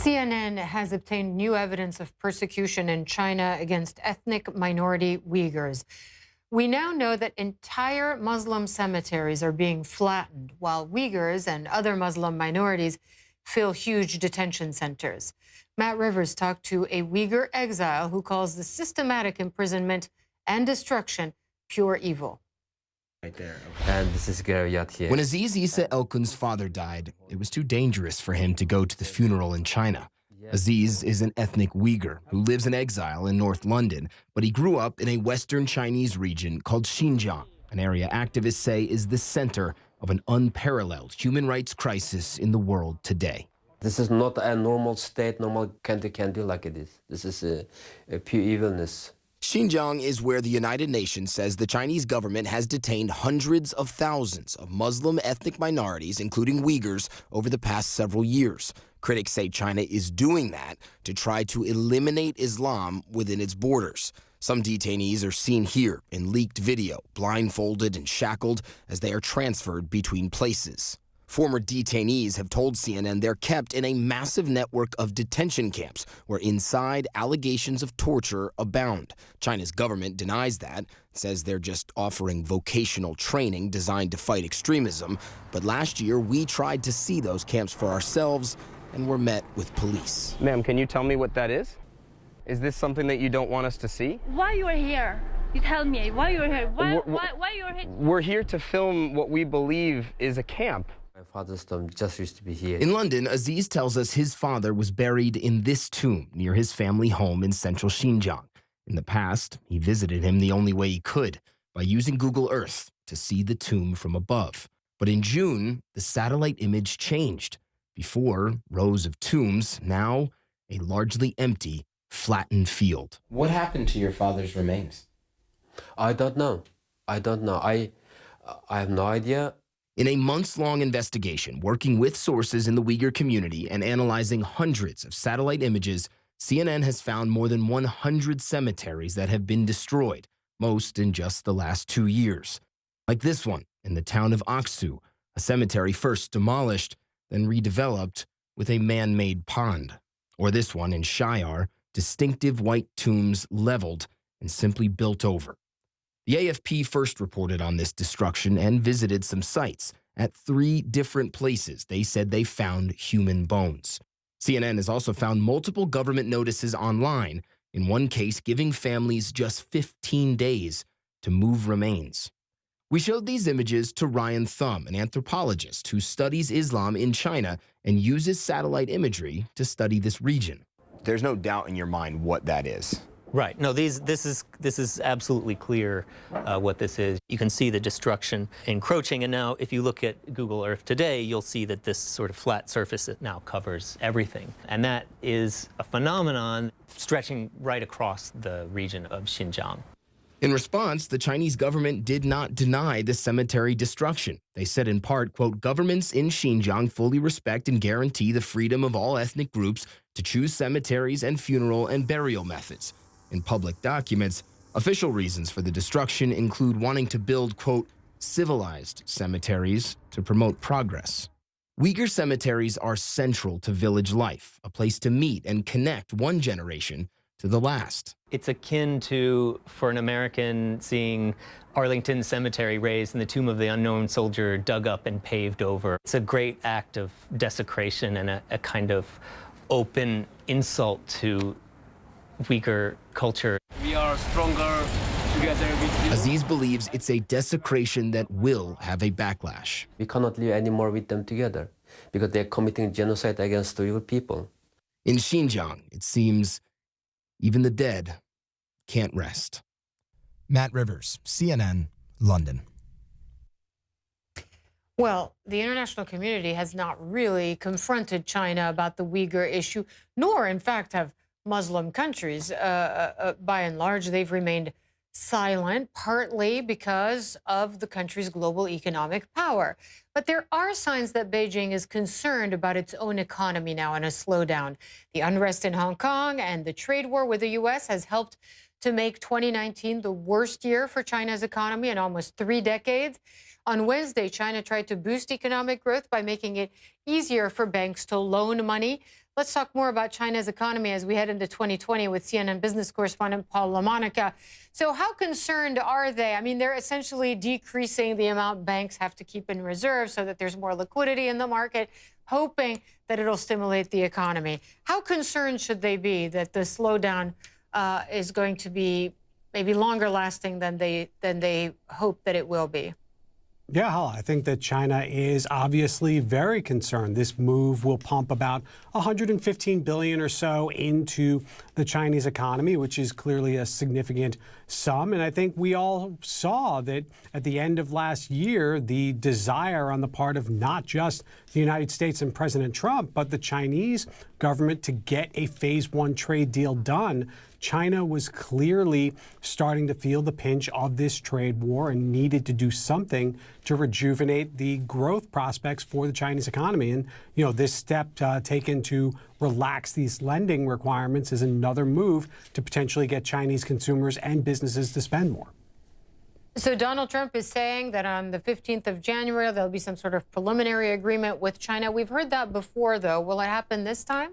CNN has obtained new evidence of persecution in China against ethnic minority Uyghurs. We now know that entire Muslim cemeteries are being flattened, while Uyghurs and other Muslim minorities fill huge detention centers. Matt Rivers talked to a Uyghur exile who calls the systematic imprisonment and destruction pure evil. Right there. Okay. And this is Gariyat here. When Aziz Issa Elkun's father died, it was too dangerous for him to go to the funeral in China. Aziz is an ethnic Uyghur who lives in exile in North London, but he grew up in a Western Chinese region called Xinjiang, an area activists say is the center of an unparalleled human rights crisis in the world today. This is not a normal state, normal country can do like it is. This is a pure evilness. Xinjiang is where the United Nations says the Chinese government has detained hundreds of thousands of Muslim ethnic minorities, including Uyghurs, over the past several years. Critics say China is doing that to try to eliminate Islam within its borders. Some detainees are seen here in leaked video, blindfolded and shackled as they are transferred between places. Former detainees have told CNN they're kept in a massive network of detention camps where inside allegations of torture abound. China's government denies that, says they're just offering vocational training designed to fight extremism. But last year, we tried to see those camps for ourselves and were met with police. Ma'am, can you tell me what that is? Is this something that you don't want us to see? Why you are here? You tell me why you are here. Why you are here? We're here to film what we believe is a camp. My father's tomb just used to be here. In London, Aziz tells us his father was buried in this tomb near his family home in central Xinjiang. In the past, he visited him the only way he could, by using Google Earth to see the tomb from above. But in June, the satellite image changed. Before, rows of tombs, now a largely empty, flattened field. What happened to your father's remains? I don't know. I have no idea. In a months-long investigation, working with sources in the Uyghur community and analyzing hundreds of satellite images, CNN has found more than 100 cemeteries that have been destroyed, most in just the last 2 years. Like this one in the town of Aksu, a cemetery first demolished, then redeveloped with a man-made pond. Or this one in Shiar, distinctive white tombs leveled and simply built over. The AFP first reported on this destruction and visited some sites. At 3 different places, they said they found human bones. CNN has also found multiple government notices online, in one case giving families just 15 days to move remains. We showed these images to Ryan Thum, an anthropologist who studies Islam in China and uses satellite imagery to study this region. There's no doubt in your mind what that is. Right. No, this is absolutely clear what this is. You can see the destruction encroaching, and now if you look at Google Earth today, you'll see that this sort of flat surface that now covers everything. And that is a phenomenon stretching right across the region of Xinjiang. In response, the Chinese government did not deny the cemetery destruction. They said in part, quote, governments in Xinjiang fully respect and guarantee the freedom of all ethnic groups to choose cemeteries and funeral and burial methods. In public documents, official reasons for the destruction include wanting to build, quote, civilized cemeteries to promote progress. Uyghur cemeteries are central to village life, a place to meet and connect one generation to the last. It's akin to, for an American, seeing Arlington Cemetery razed and the tomb of the unknown soldier dug up and paved over. It's a great act of desecration and a kind of open insult to Uyghur culture. We are stronger together with you. Aziz believes it's a desecration that will have a backlash. We cannot live anymore with them together because they're committing genocide against the Uyghur people. In Xinjiang, it seems even the dead can't rest. Matt Rivers, CNN, London. Well, the international community has not really confronted China about the Uyghur issue, nor, in fact, have Muslim countries. By and large, they've remained silent, partly because of the country's global economic power. But there are signs that Beijing is concerned about its own economy now in a slowdown. The unrest in Hong Kong and the trade war with the U.S. has helped to make 2019 the worst year for China's economy in almost 3 decades. On Wednesday, China tried to boost economic growth by making it easier for banks to loan money. Let's talk more about China's economy as we head into 2020 with CNN business correspondent Paul LaMonica. So how concerned are they? I mean, they're essentially decreasing the amount banks have to keep in reserve so that there's more liquidity in the market, hoping that it'll stimulate the economy. How concerned should they be that the slowdown is going to be maybe longer lasting than they hope that it will be? Yeah, Hala, I think that China is obviously very concerned. This move will pump about $115 billion or so into the Chinese economy, which is clearly a significant sum. And I think we all saw that at the end of last year, the desire on the part of not just the United States and President Trump, but the Chinese government to get a phase one trade deal done. China was clearly starting to feel the pinch of this trade war and needed to do something to rejuvenate the growth prospects for the Chinese economy. And, you know, this step taken to relax these lending requirements is another move to potentially get Chinese consumers and businesses to spend more. So Donald Trump is saying that on the 15th of January, there'll be some sort of preliminary agreement with China. We've heard that before, though. Will it happen this time?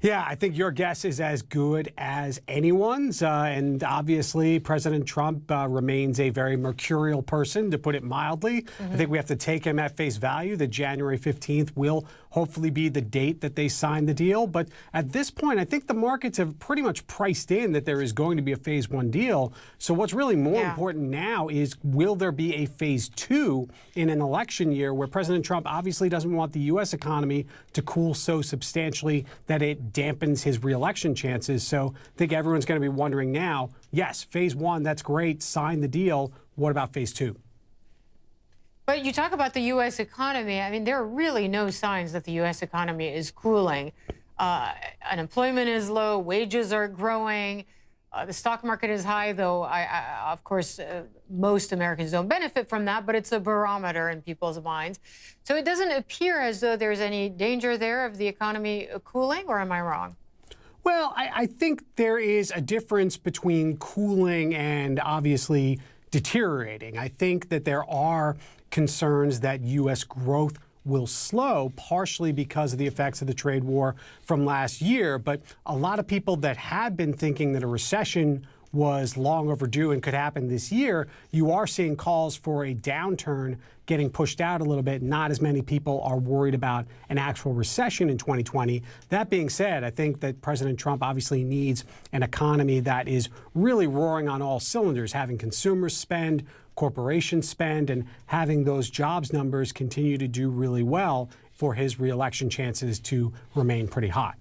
Yeah, I think your guess is as good as anyone's. And obviously, President Trump remains a very mercurial person, to put it mildly. I think we have to take him at face value that January 15th will hopefully be the date that they sign the deal. But at this point, I think the markets have pretty much priced in that there is going to be a phase one deal. So what's really more important now is, will there be a phase two in an election year where President Trump obviously doesn't want the U.S. economy to cool so substantially that it dampens his reelection chances. So I think everyone's going to be wondering now, yes, phase one, that's great, sign the deal. What about phase two? But you talk about the U.S. economy. I mean, there are really no signs that the U.S. economy is cooling. Unemployment is low, wages are growing. The stock market is high, though, of course, most Americans don't benefit from that, but it's a barometer in people's minds. So it doesn't appear as though there's any danger there of the economy cooling, or am I wrong? Well, I think there is a difference between cooling and obviously deteriorating. I think that there are concerns that U.S. growth will slow, partially because of the effects of the trade war from last year. But a lot of people that had been thinking that a recession was long overdue and could happen this year, you are seeing calls for a downturn getting pushed out a little bit. Not as many people are worried about an actual recession in 2020. That being said, I think that President Trump obviously needs an economy that is really roaring on all cylinders, having consumers spend, corporations spend, and having those jobs numbers continue to do really well for his reelection chances to remain pretty hot.